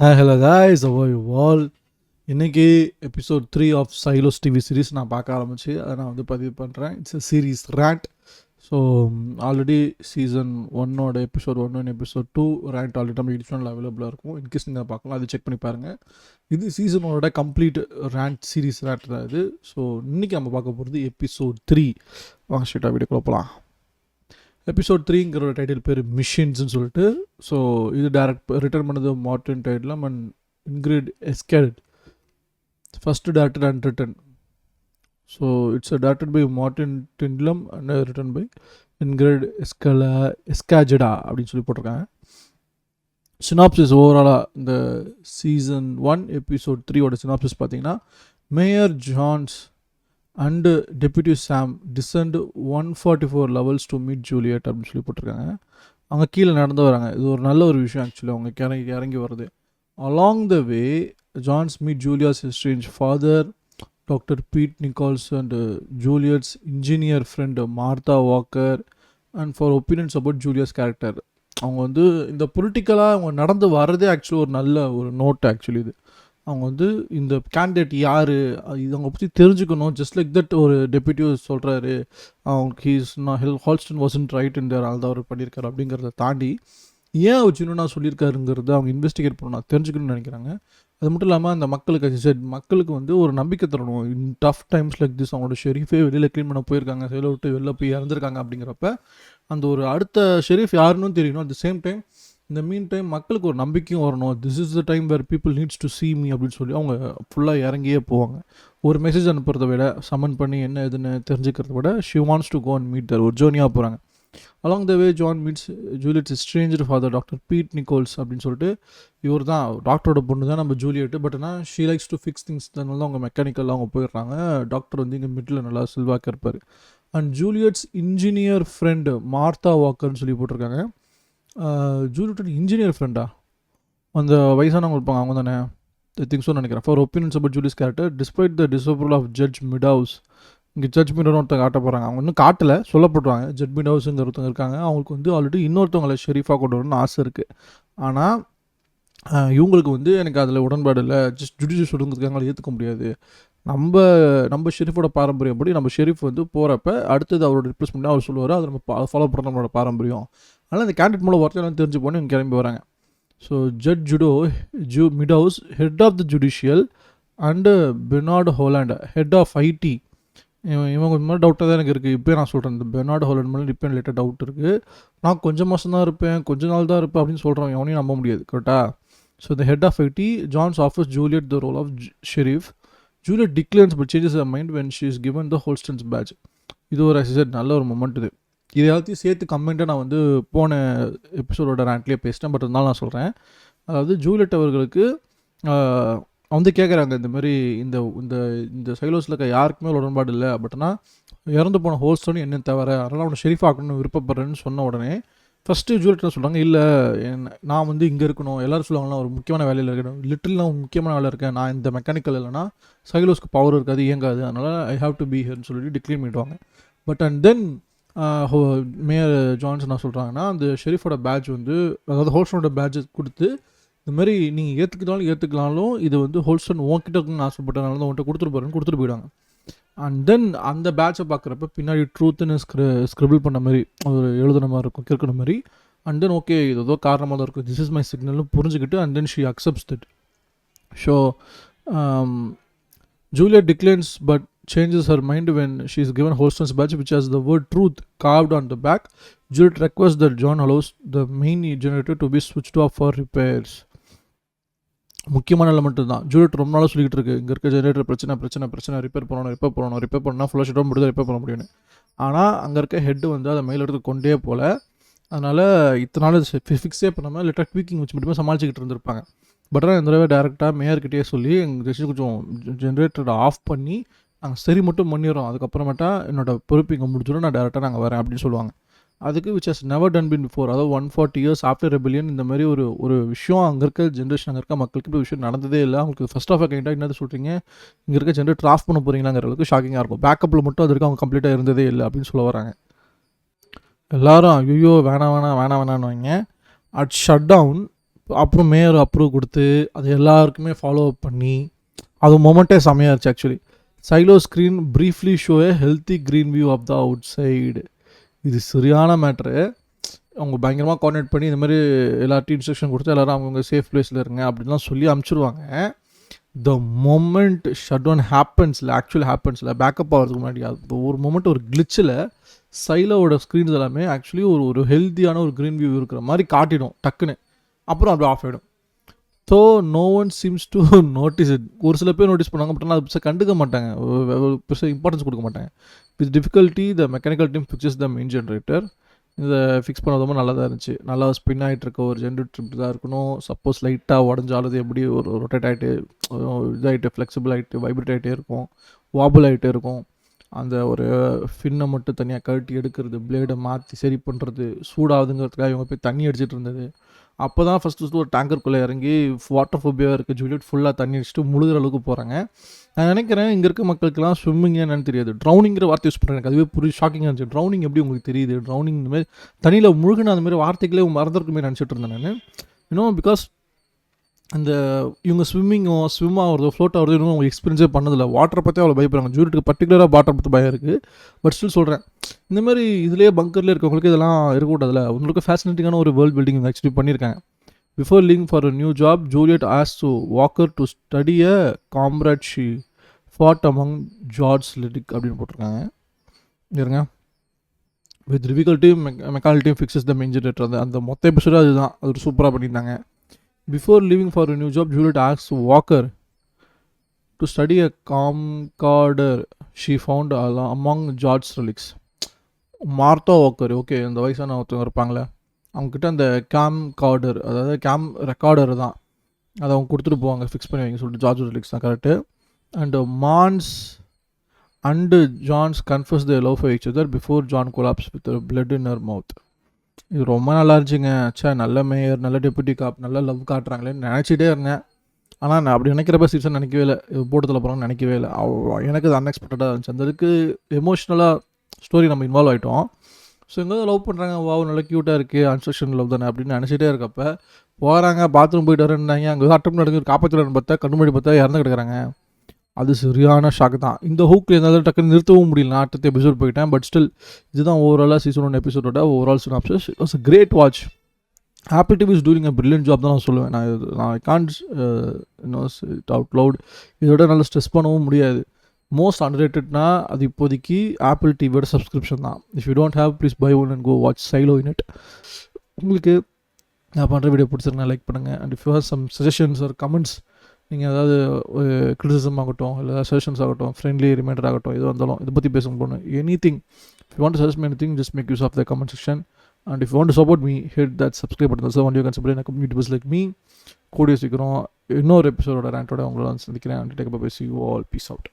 Hello guys, how are you all? இன்னைக்கு episode 3 of Silo's TV series நான் பார்க்க ஆரம்பிச்சு அதை நான் வந்து பதிவு பண்ணுறேன். It's a series rant. So already season 1ஓட episode 1 and episode 2 rant already நம்ம எடிஷனில் அவைலபிளாக இருக்கும். இன்கேஸ் நீங்கள் பார்க்கலாம், அது செக் பண்ணி பாருங்கள். இது சீசன் 1ஓட கம்ப்ளீட் ரேண்ட் சீரீஸ் ரேண்ட் தான் இது. ஸோ இன்றைக்கி நம்ம பார்க்க போகிறது எபிசோட் 3. வாங்க ஸ்ட்ரெயிட்டாக வீடியோ குழப்பலாம். எபிசோட் 3ங்கிற டைட்டில் பேர் மிஷின்ஸ்னு சொல்லிட்டு. ஸோ இது ரிட்டர்ன் பண்ணது Morten Tyldum and Ingrid Escajeda. First directed and written. So it's directed by Morten Tyldum and written by Ingrid Escajeda அப்படின்னு சொல்லி போட்டிருக்காங்க. சினாப்சிஸ் ஓவராலாக இந்த சீசன் 1 எபிசோட் 3ஓட சினாப்சிஸ் பார்த்தீங்கன்னா, mayor Jahns and deputy Sam descend 144 levels to meet Juliette அப்படின்னு சொல்லி போட்டிருக்காங்க. அவங்க கீழே நடந்து வராங்க. இது ஒரு நல்ல ஒரு விஷயம் ஆக்சுவலி, அவங்க இறங்கி வருது. Along the way Jahns meet Juliette's estranged father doctor Pete Nichols and Juliette's engineer friend Martha Walker and for opinions about Juliette's character. அவங்க வந்து இந்த பொலிட்டிக்கலாக அவங்க நடந்து வர்றதே ஆக்சுவலி ஒரு நல்ல ஒரு நோட் ஆக்சுவலி. இது அவங்க வந்து இந்த கேண்டிடேட் யார் இது அவங்க பற்றி தெரிஞ்சுக்கணும். ஜஸ்ட் லைக் தட் ஒரு டெப்யூட்டி சொல்கிறாரு, அவங்க ஹால்ஸ்டன் வாசன்ட் ரைட் இன் தேர், தான் அவர் பண்ணியிருக்காரு அப்படிங்கிறத தாண்டி ஏன் அவர் சின்ன சொல்லியிருக்காருங்கிறத அவங்க இன்வெஸ்டிகேட் பண்ணணும், தெரிஞ்சுக்கணும்னு நினைக்கிறாங்க. அது மட்டும் இல்லாமல் அந்த மக்களுக்கு வந்து ஒரு நம்பிக்கை தரணும். இன் டஃப் டைம்ஸ் லைக் திஸ் அவங்களோட ஷெரீஃபே வெளியில் க்ளீன் பண்ண போயிருக்காங்க, செயலை விட்டு வெளில போய் இறந்துருக்காங்க. அப்படிங்கிறப்ப அந்த ஒரு அடுத்த ஷெரீஃப் யாருன்னு தெரியணும். அட் த சேம் டைம் இந்த மீன் டைம் மக்களுக்கு ஒரு நம்பிக்கையும் வரணும். This is the time where people needs to see me அப்படின்னு சொல்லி அவங்க ஃபுல்லாக இறங்கியே போவாங்க. ஒரு மெசேஜ் அனுப்புறதை விட, சம்மன் பண்ணி என்ன எதுன்னு தெரிஞ்சுக்கிறத விட, she wants to go and meet her, ஒரு ஜோனியாக போகிறாங்க. Along the way Jahns meets Juliette's stranger father doctor Pete Nichols அப்படின்னு சொல்லிட்டு. இவர் தான் டாக்டரோட பொண்ணு தான் நம்ம ஜூலியட். பட் ஆனால் she likes to fix things, அதனால தான் அவங்க மெக்கானிக்கலாக அவங்க போயிடுறாங்க. டாக்டர் வந்து இங்கே மிடில் நல்லா சில்வாக்க இருப்பார். And Juliette's engineer friend Martha வாக்கர்னு சொல்லி போட்டிருக்காங்க. ஜூலியட்டோட இன்ஜினியர் ஃப்ரெண்டா? அந்த வயசானவங்க இருப்பாங்க, அவங்க தானே திங்ஸும் நினைக்கிறேன். For opinions about Juliette's character despite the disapproval of judge Meadows. இங்கே ஜட்ஜ் மிடவுஸ் ஒருத்தங்க காட்ட போகிறாங்க. அவங்க இன்னும் காட்டலை, சொல்லப்படுறாங்க. ஜட்ஜ் மிடவுஸுங்கிற ஒருத்தவங்க இருக்காங்க. அவங்களுக்கு வந்து ஆல்ரெடி இன்னொருத்தவங்களை ஷெரீஃபாக கொண்டு வரணும்னு ஆசை இருக்குது. ஆனால் இவங்களுக்கு வந்து எனக்கு அதில் உடன்பாடு இல்லை. ஜஸ்ட் ஜுடிஷியல் சொல்லுங்கிறதுக்காக ஏற்றுக்க முடியாது. நம்ம ஷெரீஃபோட பாரம்பரியப்படி நம்ம ஷெரீஃப் வந்து போகிறப்ப அடுத்தது அவரோட ரிப்ளேஸ்மெண்ட்டாக அவர் சொல்லுவார், அதை நம்ம ஃபாலோ பண்ணுற நம்மளோட பாரம்பரியம். அதனால் அந்த கேண்டிடேட் மூலம் ஒருத்தர் தெரிஞ்சு போனே இவங்க கிளம்பி வராங்க. So judge Meadows head of the judicial and Bernard Holland head of IT. இவங்க மாதிரி டவுட்டாக தான் எனக்கு இருக்குது. இப்போ நான் சொல்கிறேன், இந்த பெர்னார்டு ஹோலாண்ட் மேலே இப்போ லேட்டாக டவுட் இருக்குது. நான் கொஞ்சம் மாதம் தான் இருப்பேன், கொஞ்ச நாள் தான் இருப்பேன் அப்படின்னு சொல்கிறேன். எவனையும் நம்ப முடியாது, கரெக்டாக? So the head of IT Jahns offers Juliette the role of sheriff. Juliette declares but changes her mind when she is given the Holston's badge. இது ஒரு நல்ல ஒரு மொமெண்ட். இது இதை எல்லாத்தையும் சேர்த்து கமெண்ட்டாக நான் வந்து போன எபிசோடோட ரேண்ட்லேயே பேசிட்டேன். பட் இருந்தாலும் நான் சொல்கிறேன், அதாவது ஜூலியட் அவர்களுக்கு வந்து கேட்குறாங்க, இந்த மாதிரி இந்த இந்த இந்த சைலோஸில் இருக்க யாருக்குமே உடன்பாடு இல்லை, பட் ஆனால் இறந்து போன ஹோல்ஸ்டன் என்ன தவிர, அதனால் அவனை ஷெரீஃப் ஆக்கணும்னு விருப்பப்படுறேன்னு சொன்ன உடனே ஃபஸ்ட்டு ஜூலியட் சொல்கிறாங்க, இல்லை நான் வந்து இங்கே இருக்கணும். எல்லோரும் சொல்லுவாங்கன்னா ஒரு முக்கியமான வேலையில் இருக்கணும், லிட்டில் நான் முக்கியமான வேலை இருக்கேன், நான் இந்த மெக்கானிக்கல் இல்லைனா சைலோஸ்க்கு பவர் இருக்காது, இயங்காது, அதனால் ஐ ஹாவ் டு பி ஹியர்னு சொல்லிட்டு டிக்ளேர் பண்ணிடுவாங்க. But and then mayor Johnson என்ன சொல்கிறாங்கன்னா, அந்த ஷெரீஃபோட பேட்ச் வந்து, அதாவது ஹோல்ஸ்டனோட பேட்ச் கொடுத்து, இந்த மாதிரி நீங்கள் ஏற்றுக்கலாலும் இது வந்து ஹோல்ஸ்டன் உன்கிட்ட இருக்குன்னு ஆசைப்பட்டனால தான் உன்கிட்ட கொடுத்துட்டு போயிடுவாங்க. அண்ட் தென் அந்த பேட்சை பார்க்குறப்ப பின்னாடி ட்ரூத்துன்னு ஸ்க்ரிபிள் பண்ண மாதிரி ஒரு எழுதுன மாதிரி இருக்கும், கிறுக்கிற மாதிரி. அண்ட் தென் ஓகே, இது ஏதோ காரணமாக தான் இருக்கும், திஸ் இஸ் மை சிக்னல்னு புரிஞ்சுக்கிட்டு and then she accepts that. So Juliet declines but changes her mind when she is given Holston's badge which has the word truth carved on the back. Juliet requests that John allows the main generator to be switched off for repairs. முக்கியமான element தான். Juliet ரொம்ப நாளாக சொல்லிக்கிட்டு இருக்கு, இங்கே இருக்க generator பிரச்சனை, repair பண்ணால் ஃபுல்லாக ஷட் டவுன் மட்டும் தான் ரிப்பேர் பண்ண முடியும்னு. ஆனால் அங்கே இருக்க ஹெட்டு வந்து அதை மேலே எடுத்து கொண்டே போல, அதனால் இத்தனை நாள் ஃபிக்ஸே பண்ணாமல் லிட்டர் ட்வீக்கிங் வச்சு மட்டுமே சமாளிச்சிக்கிட்டு இருந்திருப்பாங்க. பட் ஆனால் இந்த தடவை டேரெக்டாக மேயர்கிட்டே சொல்லி எங்கள் கொஞ்சம் ஜென்ரேட்டரை ஆஃப் பண்ணி நாங்கள் சரி மட்டும் பண்ணிடுறோம், அதுக்கப்புறமேட்டா என்னோடய பொறுப்பு இங்கே முடிச்சிடும், நான் டேரெக்டாக நாங்கள் வரேன் அப்படின்னு சொல்லுவாங்க. அதுக்கு which has never done been before, அதாவது 140 years ஆஃப்டர் ரெபெலியன் இந்த மாதிரி ஒரு விஷயம் அங்கே இருக்க ஜென்ரேஷன், அங்கே இருக்க மக்களுக்கு இப்படி விஷயம் நடந்ததே இல்லை. அவங்களுக்கு ஃபஸ்ட் ஆஃப் கைண்டாக என்ன சொல்கிறீங்க, இங்கே இருக்க ஜென்ரேட்டர் ஆஃப் பண்ண போகிறீங்களாங்கிற அளவுக்கு ஷாக்கிங்காக இருக்கும். பேக்கப்பில் மட்டும் அது வரைக்கும் அவங்க கம்ப்ளீட்டாக இருந்ததே இல்லை அப்படின்னு சொல்ல வராங்க. எல்லோரும் ஐயோ வேணான்னு வைங்க. அட் ஷட் டவுன் அப்புறம் மேயர் அப்ரூவ் கொடுத்து அது எல்லாருக்குமே ஃபாலோ அப் பண்ணி அது மொமெண்ட்டே செம்மையாக இருந்துச்சு actually. Silo screen briefly show a healthy green view of the out side சரியான மேட்ரு. அவங்க பயங்கரமாக கோஆர்டினேட் பண்ணி இந்த மாதிரி எல்லார்ட்டையும் இன்ஸ்ட்ரக்ஷன் கொடுத்து எல்லோரும் அவங்கவுங்க சேஃப் பிளேஸில் இருங்க அப்படின்லாம் சொல்லி அனுப்பிச்சிடுவாங்க. த மொமெண்ட் ஷட் டவுன் ஹேப்பன்ஸில் ஆக்சுவலி ஹேப்பன்ஸில் பேக்கப் ஆகிறதுக்கு முன்னாடி அது ஒரு மொமெண்ட் ஒரு கிளிச்சில் சைலோட ஸ்க்ரீன்ஸ் எல்லாமே ஆக்சுவலி ஒரு ஹெல்த்தியான ஒரு க்ரீன் வியூ இருக்கிற மாதிரி காட்டிடும் டக்குன்னு. அப்புறம் அப்படி ஆஃப் ஆகிடும். So no one seems to notice it. ஒரு சில பேர் நோட்டீஸ் பண்ணாங்க, பட் ஆனால் அது பெருசாக கண்டுக்க மாட்டாங்க, பெருசாக இம்பார்ட்டன்ஸ் கொடுக்க மாட்டாங்க. With difficulty the mechanical team fixes the main generator. இதை ஃபிக்ஸ் பண்ணதும் நல்லா தான் இருந்துச்சு. நல்லா ஸ்பின் ஆகிட்டு இருக்க ஒரு ஜென்ரேட்டர் இப்படி தான் இருக்கணும். சப்போஸ் லைட்டாக உடஞ்சாலும் அது எப்படி ஒரு ரொட்டேட் ஆகிட்டு இதாகிட்டு ஃப்ளெக்சிபிள் ஆகிட்டு வைப்ரேட் ஆகிட்டே இருக்கும், வாபிள் ஆகிட்டே இருக்கும். அந்த ஒரு ஃபின்னை மட்டும் தனியாக கழட்டி எடுக்கிறது, பிளேடை மாற்றி சரி பண்ணுறது, சூடாகுதுங்கிறதுக்காக இவங்க போய் தண்ணி அடிச்சிட்டு இருந்தது. அப்போ தான் ஃபஸ்ட்டு ஒரு டேங்கருக்குள்ளே இறங்கி வாட்டர் ஃபோபியாக இருக்குது ஜூலியட் ஃபுல்லாக தண்ணி அடிச்சுட்டு முழுகிற அளவுக்கு போகிறாங்க. நான் நினைக்கிறேன் இங்கே இருக்க மக்களுக்கெல்லாம் ஸ்விம்மிங் என்னன்னு தெரியாது. ட்ரௌனிங்கிற வார்த்தை யூஸ் பண்ணுறேன். எனக்கு அதுவே ஷாக்கிங்காக இருந்துச்சு. ட்ரௌனிங் எப்படி உங்களுக்கு தெரியுது? ட்ரௌனிங் இந்த மாதிரி தண்ணியில் முழுகின அந்த மாதிரி வார்த்தைகளே மறந்துருக்குமே நினச்சிட்டு இருந்தேன் நான். இன்னும் பிகாஸ் அந்த இவங்க ஸ்விம் ஆகிறதோ ஃப்ளோட் ஆகிறதோ இன்னும் அவங்க எக்ஸ்பீரியன்ஸே பண்ணதில்லை. வாட்டரை பற்றி அவ்வளோ பயப்படுறாங்க. ஜூலியட்டுக்கு பர்டிகுலராக வாட்டர் பற்றி பயம் இருக்குது. பட் ஸ்டில் சொல்கிறேன், இந்த மாதிரி இதிலே பங்கர்லேயே இருக்கவங்களுக்கு இதெல்லாம் இருக்கக்கூடாதுல. உங்களுக்கு ஃபேசினேட்டிங்கான ஒரு வேர்ல்ட் பில்டிங் ஆக்சுவலி பண்ணியிருக்காங்க. Before leaving for a new job, Juliette asked to Walker to study a comrade she fought among George லிடிக் அப்படின்னு போட்டிருக்காங்க. இருங்க. With difficulty mechanical team fixes the main generator. அந்த மொத்த எபிசோடு அதுதான். அது ஒரு சூப்பராக பண்ணியிருந்தாங்க. Before leaving for a new job, Juliet asks Walker to study a camcorder she found among George's relics. Martha Walker, okay, இந்த வயசான ஒருத்தவங்க இருப்பாங்களே, அவங்கக்கிட்ட அந்த கேம்கார்டர், அதாவது கேம் ரெக்கார்டர் தான், அதை அவங்க கொடுத்துட்டு போவாங்க, ஃபிக்ஸ் பண்ணி வைங்க சொல்லிட்டு. ஜார்ஜ் ரிலிக்ஸ் தான் correct. And Marnes and Jahns confess the love for each other before Jahns collapses with blood in her mouth. இது ரொம்ப நல்லா இருந்துச்சுங்க. நல்ல மேயர், நல்ல டெப்யூட்டி காப், நல்ல லவ் காட்டுறாங்களேன்னு நினச்சிட்டே இருந்தேன். ஆனால் நான் அப்படி நினைக்கிறப்ப சீசன் நினைக்கவே இல்லை, போட்டத்தில் போகிறான்னு நினைக்கவே இல்லை. எனக்கு அது அன்எக்ஸ்பெக்டடாக இருந்துச்சு. அந்த இதுக்கு எமோஷ்னலாக ஸ்டோரி நம்ம இன்வால்வ் ஆகிட்டோம். ஸோ எங்கே லவ் பண்ணுறாங்க, நல்லா க்யூட்டாக இருக்குது, அன்ஸ்ட்ரக்ஷன் லவ் தானே அப்படின்னு நினச்சிட்டே இருக்கப்ப போகிறாங்க, பாத்ரூம் போயிட்டு வரேன்னாங்க. அங்கே அட்டம் நடக்குது, காப்பாற்றுறன்னு பார்த்தா கண்ணு பார்த்தா இறந்து கிடக்குறாங்க. அது சரியான ஷாக் தான். இந்த ஹூக்கில் இருந்தாலும் டக்குன்னு நிறுத்தவும் முடியல. அடுத்த எபிசோட் போயிட்டேன். பட் ஸ்டில் இதுதான் ஓவராலாக சீசன் 1 எபிசோடோட overall synopsis. It was a great watch. Apple TV is doing a brilliant job தான் நான் சொல்லுவேன். நான் I can't it out loud. இதோட நல்லா ஸ்ட்ரெஸ் பண்ணவும் முடியாது. மோஸ்ட் அண்டர்ரேட்டட்னா அது இப்போதைக்கு ஆப்பிள் டிவியோட சப்ஸ்கிரிப்ஷன் தான். If you don't have please buy one and go watch Silo in it. உங்களுக்கு நான் பண்ணுற வீடியோ பிடிச்சிருந்தா லைக் பண்ணுங்கள். And if you have some suggestions or comments, நீங்கள் ஏதாவது கிரிட்டிசிசம் ஆகட்டும், இல்லை சஜஷன்ஸ் ஆகட்டும், ஃப்ரெண்ட்லி ரிமைண்டர் ஆகட்டும், எது வந்தாலும் இதை பற்றி பேசணும் போகணும். Any thing, if you want to suggest me anything, just make use of the comment section. And if you want to support me, hit that subscribe button. So one you can support community like me. கூடிய சீக்கிரம் இன்னொரு எபிசோடோட ரேண்டோட உங்களை சந்திக்கிறேன். And take up bye. See you all. Peace out.